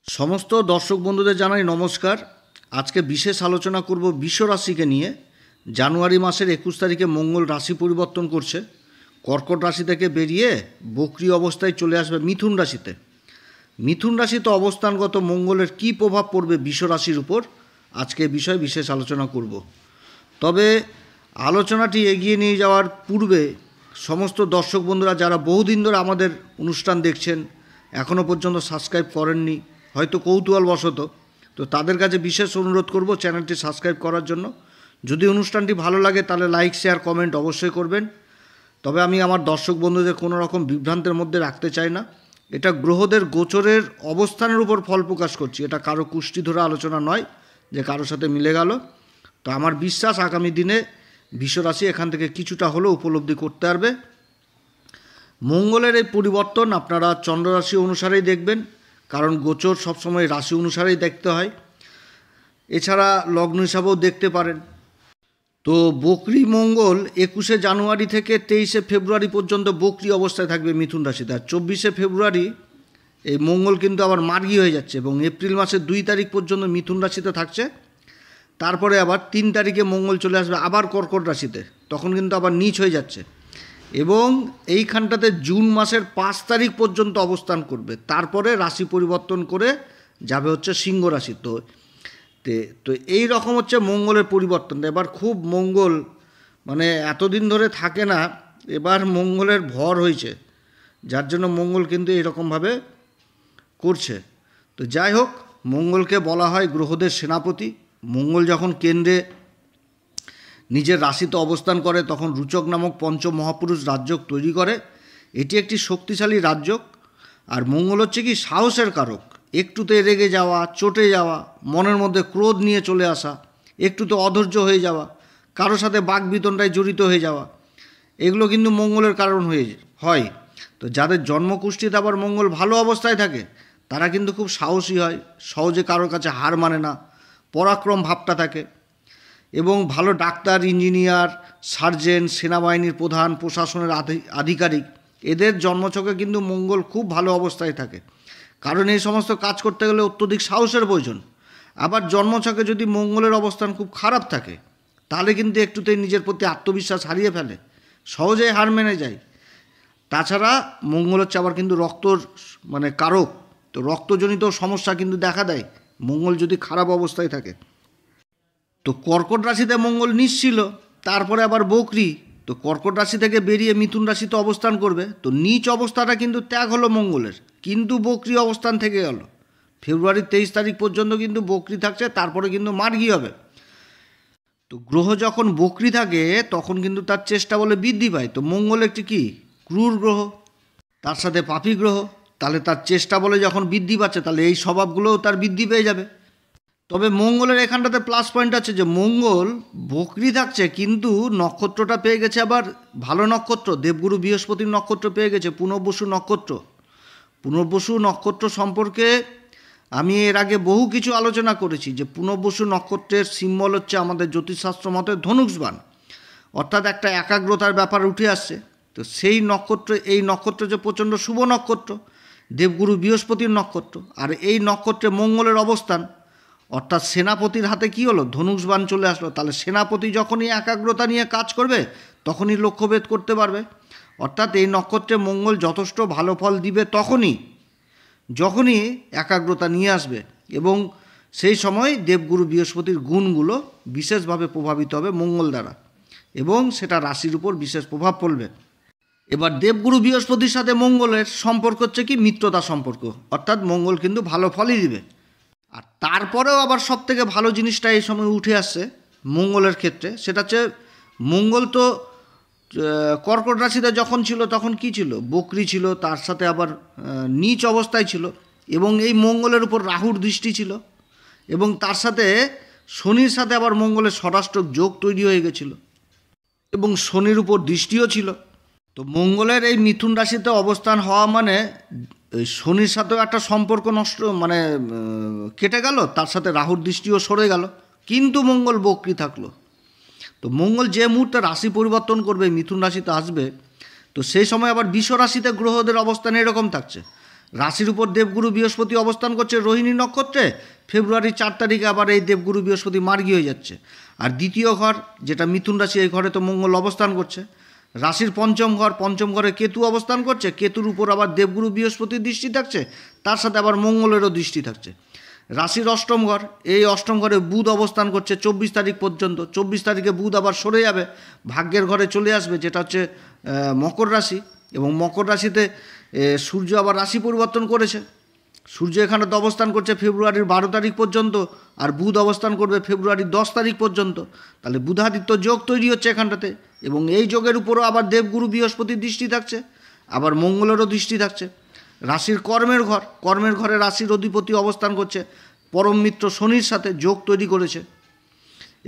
সমস্ত দর্শক বন্ধুদের জানাই নমস্কার। আজকে বিশেষ আলোচনা করব বৃষ রাশিকে নিয়ে। জানুয়ারি মাসের 21 তারিখে মঙ্গল রাশি পরিবর্তন করছে, কর্কট রাশি থেকে বেরিয়ে বক্রী অবস্থায় চলে আসবে মিথুন রাশিতে। মিথুন রাশিতে অবস্থানগত মঙ্গলের কী প্রভাব পড়বে বৃষ রাশির উপর, আজকে বিষয়ে বিশেষ আলোচনা করব। তবে আলোচনাটি এগিয়ে নিয়ে যাওয়ার পূর্বে সমস্ত দর্শক বন্ধুরা যারা বহুদিন ধরে আমাদের অনুষ্ঠান দেখছেন, এখনও পর্যন্ত সাবস্ক্রাইব করেননি, হয়তো কৌতূহলবশত, তো তাদের কাছে বিশেষ অনুরোধ করব চ্যানেলটি সাবস্ক্রাইব করার জন্য। যদি অনুষ্ঠানটি ভালো লাগে তাহলে লাইক, শেয়ার, কমেন্ট অবশ্যই করবেন। তবে আমি আমার দর্শক বন্ধুদের কোনো রকম বিভ্রান্তের মধ্যে রাখতে চাই না। এটা গ্রহদের গোচরের অবস্থানের উপর ফল প্রকাশ করছি, এটা কারো কুষ্টি ধরে আলোচনা নয় যে কারোর সাথে মিলে গেল। তো আমার বিশ্বাস আগামী দিনে বৃষ রাশি এখান থেকে কিছুটা হলেও উপলব্ধি করতে পারবে। মঙ্গলের এই পরিবর্তন আপনারা চন্দ্ররাশি অনুসারেই দেখবেন, কারণ গোচর সবসময় রাশি অনুসারেই দেখতে হয়। এছাড়া লগ্ন হিসাবেও দেখতে পারেন। তো বক্রী মঙ্গল 21শে জানুয়ারি থেকে 23শে ফেব্রুয়ারি পর্যন্ত বক্রী অবস্থায় থাকবে মিথুন রাশিতে। আর 24শে ফেব্রুয়ারি এই মঙ্গল কিন্তু আবার মার্গী হয়ে যাচ্ছে এবং এপ্রিল মাসের 2 তারিখ পর্যন্ত মিথুন রাশিতে থাকছে। তারপরে আবার 3 তারিখে মঙ্গল চলে আসবে আবার কর্কট রাশিতে, তখন কিন্তু আবার নীচ হয়ে যাচ্ছে এবং এইখানটাতে জুন মাসের 5 তারিখ পর্যন্ত অবস্থান করবে। তারপরে রাশি পরিবর্তন করে যাবে হচ্ছে সিংহ রাশি। তো এই রকম হচ্ছে মঙ্গলের পরিবর্তন। এবার খুব মঙ্গল মানে এতদিন ধরে থাকে না, এবার মঙ্গলের ভর হয়েছে, যার জন্য মঙ্গল কিন্তু এইরকমভাবে করছে। তো যাই হোক, মঙ্গলকে বলা হয় গ্রহদের সেনাপতি। মঙ্গল যখন কেন্দ্রে নিজের রাশিতে অবস্থান করে তখন রুচক নামক পঞ্চ মহাপুরুষ রাজযোগ তৈরি করে। এটি একটি শক্তিশালী রাজযোগ। আর মঙ্গল হচ্ছে কি সাহসের কারক। একটুতে রেগে যাওয়া, চটে যাওয়া, মনের মধ্যে ক্রোধ নিয়ে চলে আসা, একটুতে অধৈর্য হয়ে যাওয়া, কারোর সাথে বাকবিতণ্ডায় জড়িত হয়ে যাওয়া, এগুলো কিন্তু মঙ্গলের কারণ হয়। তো যাদের জন্মকুষ্ঠিতে আবার মঙ্গল ভালো অবস্থায় থাকে তারা কিন্তু খুব সাহসী হয়, সহজে কারোর কাছে হার মানে না, পরাক্রম ভাবটা থাকে এবং ভালো ডাক্তার, ইঞ্জিনিয়ার, সার্জেন্ট, সেনাবাহিনীর প্রধান, প্রশাসনের আধিকারিক, এদের জন্মছকে কিন্তু মঙ্গল খুব ভালো অবস্থায় থাকে। কারণ এই সমস্ত কাজ করতে গেলে অত্যধিক সাহসের প্রয়োজন। আবার জন্মছকে যদি মঙ্গলের অবস্থান খুব খারাপ থাকে তাহলে কিন্তু একটুতেই নিজের প্রতি আত্মবিশ্বাস হারিয়ে ফেলে, সহজেই হার মেনে যায়। তাছাড়া মঙ্গল হচ্ছে আবার কিন্তু রক্তর কারক। তো রক্তজনিত সমস্যা কিন্তু দেখা দেয় মঙ্গল যদি খারাপ অবস্থায় থাকে। তো কর্কট রাশিতে মঙ্গল নীচ ছিল, তারপরে আবার বক্রী। তো কর্কট রাশি থেকে বেরিয়ে মিথুন রাশিতে অবস্থান করবে। তো নীচ অবস্থাটা কিন্তু ত্যাগ হলো মঙ্গলের, কিন্তু বক্রী অবস্থান থেকে গেল। ফেব্রুয়ারির 23 তারিখ পর্যন্ত কিন্তু বক্রী থাকছে, তারপরে কিন্তু মার্গী হবে। তো গ্রহ যখন বক্রী থাকে তখন কিন্তু তার চেষ্টা বলে বৃদ্ধি পায়। তো মঙ্গল একটি কি ক্রূর গ্রহ, তার সাথে পাপী গ্রহ, তাহলে তার চেষ্টা বলে যখন বৃদ্ধি পাচ্ছে তাহলে এই স্বভাবগুলোও তার বৃদ্ধি পেয়ে যাবে। তবে মঙ্গলের এখানটাতে প্লাস পয়েন্ট আছে যে মঙ্গল বক্রী থাকছে কিন্তু নক্ষত্রটা পেয়ে গেছে আবার ভালো নক্ষত্র, দেবগুরু বৃহস্পতির নক্ষত্র পেয়ে গেছে, পুনর্বসু নক্ষত্র। পুনর্বসু নক্ষত্র সম্পর্কে আমি এর আগে বহু কিছু আলোচনা করেছি যে পুনর্বসু নক্ষত্রের সিম্বল হচ্ছে আমাদের জ্যোতিষশাস্ত্র মতে ধনুষ্বাণ, অর্থাৎ একটা একাগ্রতার ব্যাপার উঠে আসছে। তো সেই নক্ষত্র, এই নক্ষত্র যে প্রচণ্ড শুভ নক্ষত্র, দেবগুরু বৃহস্পতির নক্ষত্র, আর এই নক্ষত্রে মঙ্গলের অবস্থান, অর্থাৎ সেনাপতির হাতে কি হলো, ধনুষ্বাণ চলে আসলো। তাহলে সেনাপতি যখনই একাগ্রতা নিয়ে কাজ করবে তখনই লক্ষ্যভেদ করতে পারবে। অর্থাৎ এই নক্ষত্রে মঙ্গল যথেষ্ট ভালো ফল দিবে যখনই একাগ্রতা নিয়ে আসবে, এবং সেই সময় দেবগুরু বৃহস্পতির গুণগুলো বিশেষভাবে প্রভাবিত হবে মঙ্গল দ্বারা এবং সেটা রাশির উপর বিশেষ প্রভাব পড়বে। এবার দেবগুরু বৃহস্পতির সাথে মঙ্গলের সম্পর্ক হচ্ছে কি মিত্রতা সম্পর্ক, অর্থাৎ মঙ্গল কিন্তু ভালো ফলই দিবে। আর তারপরেও আবার সবথেকে ভালো জিনিসটা এই সময় উঠে আসছে মঙ্গলের ক্ষেত্রে, সেটা হচ্ছে মঙ্গল তো কর্কট রাশিতে যখন ছিল তখন কি ছিল, বক্রী ছিল, তার সাথে আবার নীচ অবস্থায় ছিল এবং এই মঙ্গলের উপর রাহুর দৃষ্টি ছিল এবং তার সাথে শনির সাথে আবার মঙ্গলের ষড়াষ্টক যোগ তৈরি হয়ে গেছিল এবং শনির উপর দৃষ্টিও ছিল। তো মঙ্গলের এই মিথুন রাশিতে অবস্থান হওয়া মানে শনির সাথেও একটা সম্পর্ক নষ্ট কেটে গেল, তার সাথে রাহুর দৃষ্টিও সরে গেল, কিন্তু মঙ্গল বক্রী থাকলো। তো মঙ্গল যে মুহূর্তে রাশি পরিবর্তন করবে, মিথুন রাশিতে আসবে, তো সেই সময় আবার বৃষ রাশিতে গ্রহদের অবস্থান এরকম থাকছে রাশির উপর দেবগুরু বৃহস্পতি অবস্থান করছে রোহিণী নক্ষত্রে, ফেব্রুয়ারির 4 তারিখে আবার এই দেবগুরু বৃহস্পতি মার্গী হয়ে যাচ্ছে। আর দ্বিতীয় ঘর যেটা মিথুন রাশি, এই ঘরে তো মঙ্গল অবস্থান করছে। রাশির পঞ্চম ঘরে কেতু অবস্থান করছে, কেতুর উপর আবার দেবগুরু বৃহস্পতির দৃষ্টি থাকছে, তার সাথে আবার মঙ্গলেরও দৃষ্টি থাকছে। রাশির অষ্টম ঘর, এই অষ্টম ঘরে বুধ অবস্থান করছে 24 তারিখ পর্যন্ত। 24 তারিখে বুধ আবার সরে যাবে, ভাগ্যের ঘরে চলে আসবে, যেটা হচ্ছে মকর রাশি। এবং মকর রাশিতে সূর্য আবার রাশি পরিবর্তন করেছে। সূর্য এখানে তো অবস্থান করছে ফেব্রুয়ারির 12 তারিখ পর্যন্ত, আর বুধ অবস্থান করবে ফেব্রুয়ারির 10 তারিখ পর্যন্ত। তাহলে বুধাদিত্য যোগ তৈরি হচ্ছে এখানটাতে, এবং এই যোগের উপরও আবার দেবগুরু বৃহস্পতির দৃষ্টি থাকছে, আবার মঙ্গলেরও দৃষ্টি থাকছে। রাশির কর্মের ঘরে রাশির অধিপতি অবস্থান করছে পরম মিত্র শনির সাথে, যোগ তৈরি করেছে।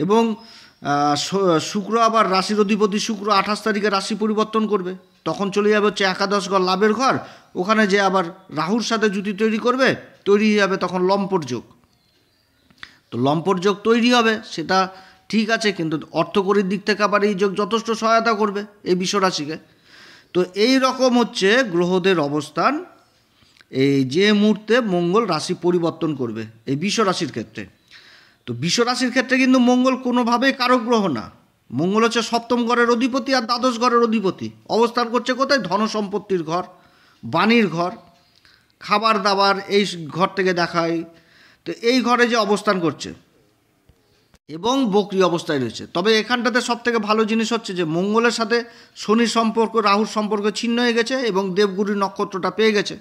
এবং শুক্র আবার রাশির অধিপতি শুক্র 28 তারিখে রাশি পরিবর্তন করবে, তখন চলে যাবে হচ্ছে একাদশ ঘর লাভের ঘর, ওখানে যে আবার রাহুর সাথে জুতি তৈরি করবে, তৈরি হয়ে যাবে তখন লম্পট যোগ। তো লম্পট যোগ তৈরি হবে, সেটা ঠিক আছে, কিন্তু অর্থকরীর দিক থেকে আবার এই যোগ যথেষ্ট সহায়তা করবে এই বিশ্বরাশিকে। তো এই রকম হচ্ছে গ্রহদের অবস্থান, এই যে মুহূর্তে মঙ্গল রাশি পরিবর্তন করবে এই বিশ্বরাশির ক্ষেত্রে। তো বিশ্বরাশির ক্ষেত্রে কিন্তু মঙ্গল কোনোভাবেই কারক গ্রহ না। মঙ্গল হচ্ছে সপ্তম ঘরের অধিপতি আর দ্বাদশ ঘরের অধিপতি, অবস্থান করছে কোথায়? ধন সম্পত্তির ঘর, বাণীর ঘর, খাবার দাবার এই ঘর থেকে দেখায়। তো এই ঘরে যে অবস্থান করছে এবং বক্রি অবস্থায় রয়েছে। তবে এখানটাতে সবথেকে ভালো জিনিস হচ্ছে যে মঙ্গলের সাথে শনির সম্পর্ক, রাহুর সম্পর্ক ছিন্ন হয়ে গেছে এবং দেবগুরুর নক্ষত্রটা পেয়ে গেছে।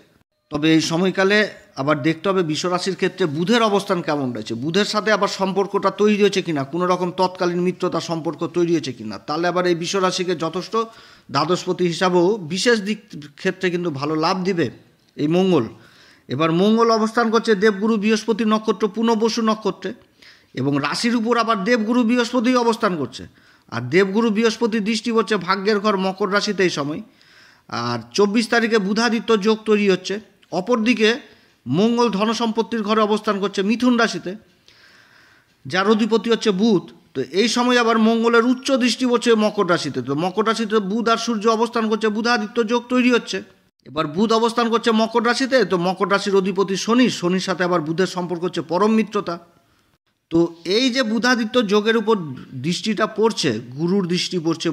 তবে এই সময়কালে আবার দেখতে হবে বিশ্বরাশির ক্ষেত্রে বুধের অবস্থান কেমন রয়েছে, বুধের সাথে আবার সম্পর্কটা তৈরি হয়েছে কিনা, কোনো রকম তৎকালীন মিত্রতা সম্পর্ক তৈরি হয়েছে কিনা। তাহলে আবার এই বিশ্বরাশিকে যথেষ্ট দ্বাদশপতি হিসাবেও বিশেষ দিক ক্ষেত্রে কিন্তু ভালো লাভ দিবে এই মঙ্গল। এবার মঙ্গল অবস্থান করছে দেবগুরু বৃহস্পতি নক্ষত্র পুনর্বসু নক্ষত্রে, এবং রাশির উপর আবার দেবগুরু বৃহস্পতি অবস্থান করছে। আর দেবগুরু বৃহস্পতি দৃষ্টি হচ্ছে ভাগ্যের ঘর মকর রাশিতে এই সময়। আর 24 তারিখে বুধাদিত্য যোগ তৈরি হচ্ছে। অপরদিকে মঙ্গল ধনসম্পত্তির ঘরে অবস্থান করছে মিথুন রাশিতে, যার অধিপতি হচ্ছে বুধ। তো এই সময় আবার মঙ্গলের উচ্চ দৃষ্টি হচ্ছে মকর রাশিতে। তো মকর রাশিতে বুধ আর সূর্য অবস্থান করছে, বুধাদিত্য যোগ তৈরি হচ্ছে। এবার বুধ অবস্থান করছে মকর রাশিতে, তো মকর রাশির অধিপতি শনির সাথে আবার বুধের সম্পর্ক হচ্ছে পরম মিত্রতা। তো এই যে বুধাদিত্য যোগের উপর দৃষ্টিটা পড়ছে, গুরুর দৃষ্টি পড়ছে,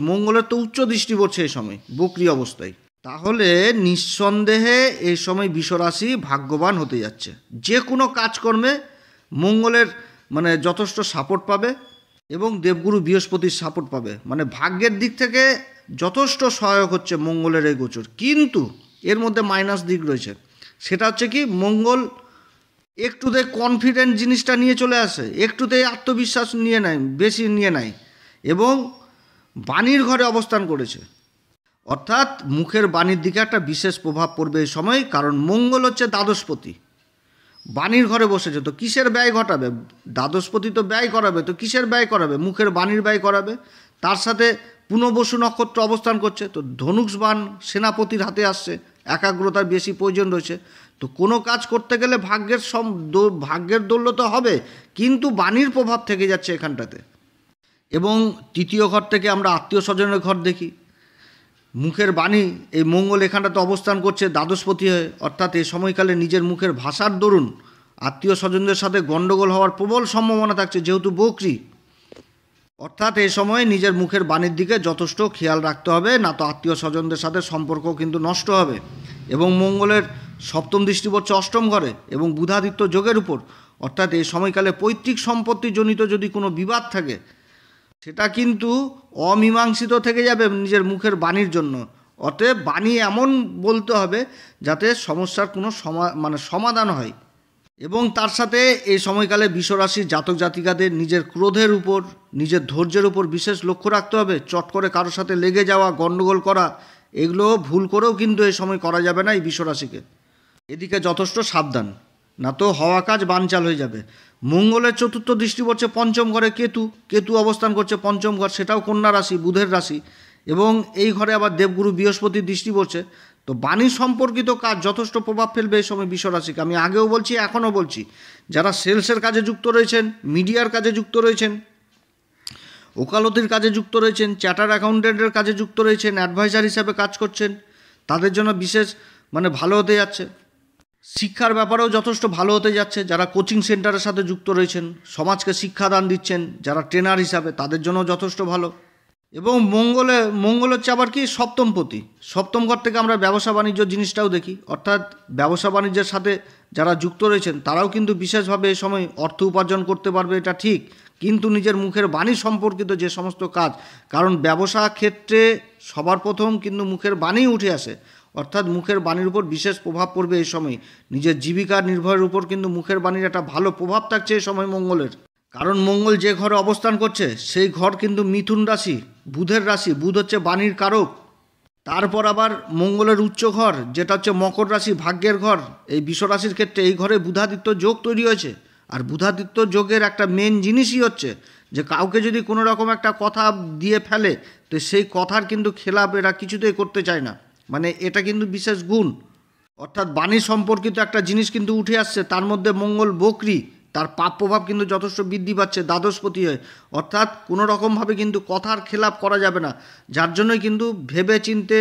মঙ্গলের তো উচ্চ দৃষ্টি পড়ছে এই সময় বক্রি অবস্থায়। তাহলে নিঃসন্দেহে এই সময় বিশ্বরাশি ভাগ্যবান হতে যাচ্ছে। যে কোনো কাজকর্মে মঙ্গলের যথেষ্ট সাপোর্ট পাবে এবং দেবগুরু বৃহস্পতির সাপোর্ট পাবে, ভাগ্যের দিক থেকে যথেষ্ট সহায়ক হচ্ছে মঙ্গলের এই গোচর। কিন্তু এর মধ্যে মাইনাস দিক রয়েছে, সেটা হচ্ছে কি, মঙ্গল একটুতে কনফিডেন্ট জিনিসটা নিয়ে চলে আসে, একটুতেই আত্মবিশ্বাস বেশি নিয়ে নেয়, এবং বাণীর ঘরে অবস্থান করেছে, অর্থাৎ মুখের বাণীর দিকে একটা বিশেষ প্রভাব পড়বে এই সময়। কারণ মঙ্গল হচ্ছে দ্বাদশপতি, বাণীর ঘরে বসেছে, তো কিসের ব্যয় ঘটাবে? দ্বাদশপতি তো ব্যয় করাবে, তো কিসের ব্যয় করাবে? মুখের বাণীর ব্যয় করাবে। তার সাথে পুনর্বসু নক্ষত্র অবস্থান করছে, তো ধনুষ বাণ সেনাপতির হাতে আসছে, একাগ্রতার বেশি প্রয়োজন রয়েছে। তো কোনো কাজ করতে গেলে ভাগ্যের দৌল্য তো হবে, কিন্তু বাণীর প্রভাব থেকে যাচ্ছে এখানটাতে। এবং তৃতীয় ঘর থেকে আমরা আত্মীয় স্বজনের ঘর দেখি, মুখের বাণী, এই মঙ্গল এখানটাতে অবস্থান করছে দ্বাদশপতি হয়ে, অর্থাৎ এই সময়কালে নিজের মুখের ভাষার দরুন আত্মীয় স্বজনদের সাথে গণ্ডগোল হওয়ার প্রবল সম্ভাবনা থাকছে, যেহেতু বকরি। অর্থাৎ এই সময় নিজের মুখের বাণীর দিকে যথেষ্ট খেয়াল রাখতে হবে, না তো আত্মীয় স্বজনদের সাথে সম্পর্ক কিন্তু নষ্ট হবে। এবং মঙ্গলের সপ্তম দৃষ্টি পড়ছে অষ্টম ঘরে এবং বুধাদিত্য যোগের উপর, অর্থাৎ এই সময়কালে পৈতৃক সম্পত্তিজনিত যদি কোনো বিবাদ থাকে, সেটা কিন্তু অমীমাংসিত থেকে যাবে নিজের মুখের বাণীর জন্য। অতএব বাণী এমন বলতে হবে যাতে সমস্যার কোনো সমাধান হয়। এবং তার সাথে এই সময়কালে বিশ্বরাশির জাতক জাতিকাদের নিজের ক্রোধের উপর, নিজের ধৈর্যের উপর বিশেষ লক্ষ্য রাখতে হবে। চট করে কারোর সাথে লেগে যাওয়া, গণ্ডগোল করা, এগুলো ভুল করেও কিন্তু এই সময় করা যাবে না এই বিশ্বরাশিকে। এদিকে যথেষ্ট সাবধান, না তো হওয়া কাজ বানচাল হয়ে যাবে। মঙ্গলের চতুর্থ দৃষ্টি পড়ছে পঞ্চম ঘরে কেতু অবস্থান করছে পঞ্চম ঘর, সেটাও কন্যা রাশি, বুধের রাশি, এবং এই ঘরে আবার দেবগুরু বৃহস্পতির দৃষ্টি পড়ছে। তো বাণী সম্পর্কিত কাজ যথেষ্ট প্রভাব ফেলবে এই সময় বিশ্বরাশিকে। আমি আগেও বলছি, এখনও বলছি, যারা সেলসের কাজে যুক্ত রয়েছেন, মিডিয়ার কাজে যুক্ত রয়েছেন, ওকালতির কাজে যুক্ত রয়েছেন, চার্টার্ড অ্যাকাউন্টেন্টের কাজে যুক্ত রয়েছেন, অ্যাডভাইজার হিসাবে কাজ করছেন, তাদের জন্য বিশেষ মানে ভালো হতে যাচ্ছে। শিক্ষার ব্যাপারেও যথেষ্ট ভালো হতে যাচ্ছে। যারা কোচিং সেন্টারের সাথে যুক্ত রয়েছেন, সমাজকে শিক্ষাদান দিচ্ছেন যারা ট্রেনার হিসাবে, তাদের জন্য যথেষ্ট ভালো। এবং মঙ্গল হচ্ছে আবার কি সপ্তমপতি। সপ্তম ঘর থেকে আমরা ব্যবসা বাণিজ্য জিনিসটাও দেখি, অর্থাৎ ব্যবসা বাণিজ্যের সাথে যারা যুক্ত রয়েছেন তারাও কিন্তু বিশেষভাবে এই সময় অর্থ উপার্জন করতে পারবে, এটা ঠিক। কিন্তু নিজের মুখের বাণী সম্পর্কিত যে সমস্ত কাজ, কারণ ব্যবসা ক্ষেত্রে সবার প্রথম কিন্তু মুখের বাণী উঠে আসে, অর্থাৎ মুখের বাণীর উপর বিশেষ প্রভাব পড়বে এই সময়। নিজের জীবিকার নির্ভরের উপর কিন্তু মুখের বাণীর একটা ভালো প্রভাব থাকছে এই সময় মঙ্গলের। কারণ মঙ্গল যে ঘরে অবস্থান করছে সেই ঘর কিন্তু মিথুন রাশি, বুধের রাশি। বুধ হচ্ছে বাণীর কারক। তারপর আবার মঙ্গলের উচ্চ ঘর যেটা হচ্ছে মকর রাশি, ভাগ্যের ঘর। এই বিশ্ব রাশির ক্ষেত্রে এই ঘরে বুধাদিত্য যোগ তৈরি হয়েছে। আর বুধাদিত্য যোগের একটা মেন জিনিসই হচ্ছে যে কাউকে যদি কোনো রকম একটা কথা দিয়ে ফেলে তো সেই কথার কিন্তু খেলাপ এরা কিছুতেই করতে চায় না, মানে এটা কিন্তু বিশেষ গুণ। অর্থাৎ বাণী সম্পর্কিত একটা জিনিস কিন্তু উঠে আসছে। তার মধ্যে মঙ্গল বক্রী, তার পাপ প্রভাব কিন্তু যথেষ্ট বৃদ্ধি পাচ্ছে দ্বাদশপতি হয়ে। অর্থাৎ কোনো রকমভাবে কিন্তু কথার খেলাপ করা যাবে না, যার জন্যই কিন্তু ভেবে চিনতে,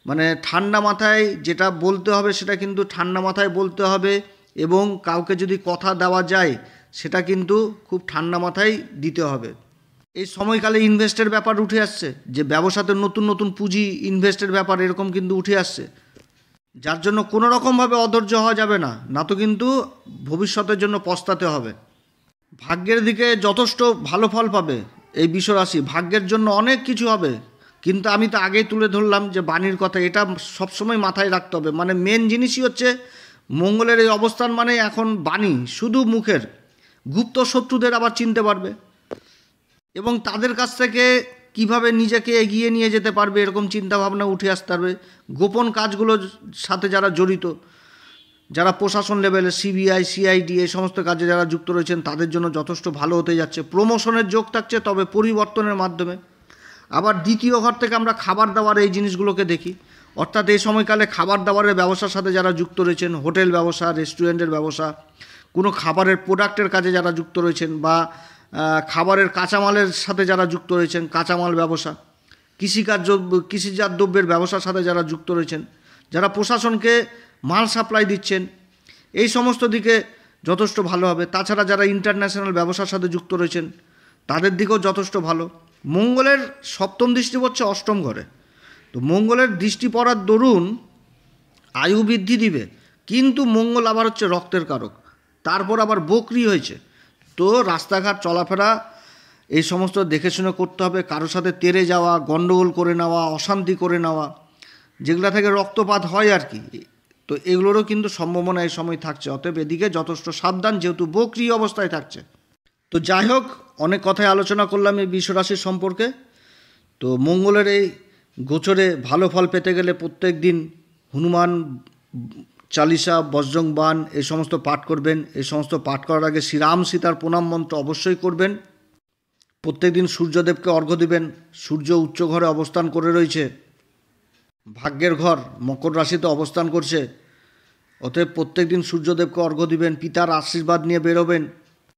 মানে ঠান্ডা মাথায় যেটা বলতে হবে সেটা কিন্তু ঠান্ডা মাথায় বলতে হবে। এবং কাউকে যদি কথা দেওয়া যায় সেটা কিন্তু খুব ঠান্ডা মাথায় দিতে হবে। এই সময়কালে ইনভেস্টের ব্যাপার উঠে আসছে, যে ব্যবসাতে নতুন নতুন পুঁজি ইনভেস্টের ব্যাপার এরকম কিন্তু উঠে আসছে, যার জন্য কোনো রকমভাবে অধৈর্য হওয়া যাবে না, না তো কিন্তু ভবিষ্যতের জন্য পস্তাতে হবে। ভাগ্যের দিকে যথেষ্ট ভালো ফল পাবে এই বিশ্ব রাশি, ভাগ্যের জন্য অনেক কিছু হবে। কিন্তু আমি তো আগেই তুলে ধরলাম যে বাণীর কথা, এটা সবসময় মাথায় রাখতে হবে। মানে মেন জিনিসই হচ্ছে মঙ্গলের এই অবস্থান, মানে এখন বাণী শুধু মুখের। গুপ্ত শত্রুদের আবার চিনতে পারবে এবং তাদের কাছ থেকে কিভাবে নিজেকে এগিয়ে নিয়ে যেতে পারবে এরকম চিন্তাভাবনা উঠে আসতে পারবে। গোপন কাজগুলোর সাথে যারা জড়িত, যারা প্রশাসন লেভেলে সিবিআই, সিআইডি এই সমস্ত কাজে যারা যুক্ত রয়েছেন তাদের জন্য যথেষ্ট ভালো হতে যাচ্ছে। প্রমোশনের যোগ থাকছে, তবে পরিবর্তনের মাধ্যমে। আবার দ্বিতীয় ঘর থেকে আমরা খাবার দাবার এই জিনিসগুলোকে দেখি, অর্থাৎ এই সময়কালে খাবার দাবারের ব্যবসার সাথে যারা যুক্ত রয়েছেন, হোটেল ব্যবসা, রেস্টুরেন্টের ব্যবসা, কোনো খাবারের প্রোডাক্টের কাজে যারা যুক্ত রয়েছেন, বা খাবারের কাঁচামালের সাথে যারা যুক্ত রয়েছেন, কাঁচামাল ব্যবসা, কৃষিজাত দ্রব্যের ব্যবসার সাথে যারা যুক্ত রয়েছেন, যারা প্রশাসনকে মাল সাপ্লাই দিচ্ছেন, এই সমস্ত দিকে যথেষ্ট ভালো হবে। তাছাড়া যারা ইন্টারন্যাশনাল ব্যবসার সাথে যুক্ত রয়েছেন তাদের দিকেও যথেষ্ট ভালো। মঙ্গলের সপ্তম দৃষ্টি পড়ছে অষ্টম ঘরে, তো মঙ্গলের দৃষ্টি পড়ার দরুন আয়ু বৃদ্ধি দিবে, কিন্তু মঙ্গল আবার হচ্ছে রক্তের কারক, তারপর আবার বক্রী হয়েছে। তো রাস্তাঘাট চলাফেরা এই সমস্ত দেখে শুনে করতে হবে। কারোর সাথে তেড়ে যাওয়া, গণ্ডগোল করে নেওয়া, অশান্তি করে নেওয়া, যেগুলা থেকে রক্তপাত হয় আর কি, তো এগুলোরও কিন্তু সম্ভাবনা এই সময় থাকছে। অতএব এদিকে যথেষ্ট সাবধান, যেহেতু বক্রী অবস্থায় থাকছে। তো যাই হোক, অনেক কথাই আলোচনা করলাম এই বিশ্বরাশির সম্পর্কে। তো মঙ্গলের এই গোচরে ভালো ফল পেতে গেলে প্রত্যেক দিন হনুমান চালিসা, বজরং বাণ এই সমস্ত পাঠ করবেন। এই সমস্ত পাঠ করার আগে শ্রীরাম সীতার প্রণাম মন্ত্র অবশ্যই করবেন। প্রত্যেক দিন সূর্যদেবকে অর্ঘ্য দিবেন। সূর্য উচ্চ ঘরে অবস্থান করে রয়েছে, ভাগ্যের ঘর মকর রাশিতে অবস্থান করছে, অতএব প্রত্যেক দিন সূর্যদেবকে অর্ঘ্য দিবেন, পিতার আশীর্বাদ নিয়ে বেরোবেন।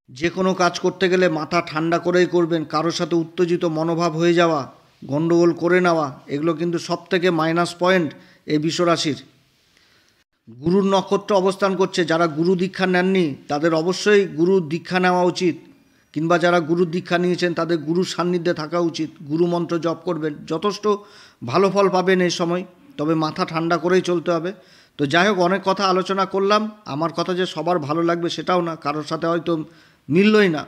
যে কোনো কাজ করতে গেলে মাথা ঠান্ডা করেই করবেন। কারোর সাথে উত্তেজিত মনোভাব হয়ে যাওয়া, গণ্ডগোল করে নেওয়া, এগুলো কিন্তু সবথেকে মাইনাস পয়েন্ট এই বিশ্বরাশির। গুরুর নক্ষত্র অবস্থান করছে, যারা গুরু দীক্ষা নেননি তাদের অবশ্যই গুরুর দীক্ষা নেওয়া উচিত, কিংবা যারা গুরুর দীক্ষা নিয়েছেন তাদের গুরুর সান্নিধ্যে থাকা উচিত। গুরু মন্ত্র জপ করবেন, যথেষ্ট ভালো ফল পাবেন এই সময়, তবে মাথা ঠান্ডা করেই চলতে হবে। তো যাই হোক, অনেক কথা আলোচনা করলাম। আমার কথা যে সবার ভালো লাগবে সেটাও না, কারোর সাথে হয়তো মিললই না।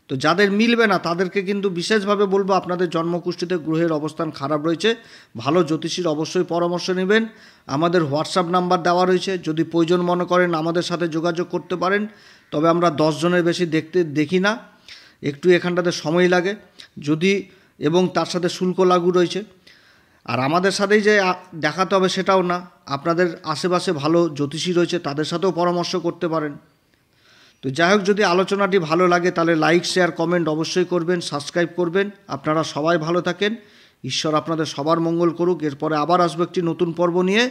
তো যাদের মিলবে না তাদেরকে কিন্তু বিশেষভাবে বলবো, আপনাদের জন্মকুষ্ঠিতে গ্রহের অবস্থান খারাপ রয়েছে, ভালো জ্যোতিষীর অবশ্যই পরামর্শ নেবেন। আমাদের হোয়াটসঅ্যাপ নাম্বার দেওয়া রয়েছে, যদি প্রয়োজন মনে করেন আমাদের সাথে যোগাযোগ করতে পারেন। তবে আমরা 10 জনের বেশি দেখি না, একটু এখানটাতে সময় লাগে যদি, এবং তার সাথে শুল্ক লাগু রয়েছে। আর আমাদের সাথেই যে দেখাতে হবে সেটাও না, আপনাদের আশেপাশে ভালো জ্যোতিষী রয়েছে, তাদের সাথেও পরামর্শ করতে পারেন। তো যাই হোক, যদি আলোচনাটি ভালো লাগে তাহলে লাইক, শেয়ার, কমেন্ট অবশ্যই করবেন, সাবস্ক্রাইব করবেন। আপনারা সবাই ভালো থাকেন, ঈশ্বর আপনাদের সবার মঙ্গল করুক। এরপরে আবার আসবো একটি নতুন পর্ব নিয়ে।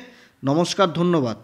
নমস্কার, ধন্যবাদ।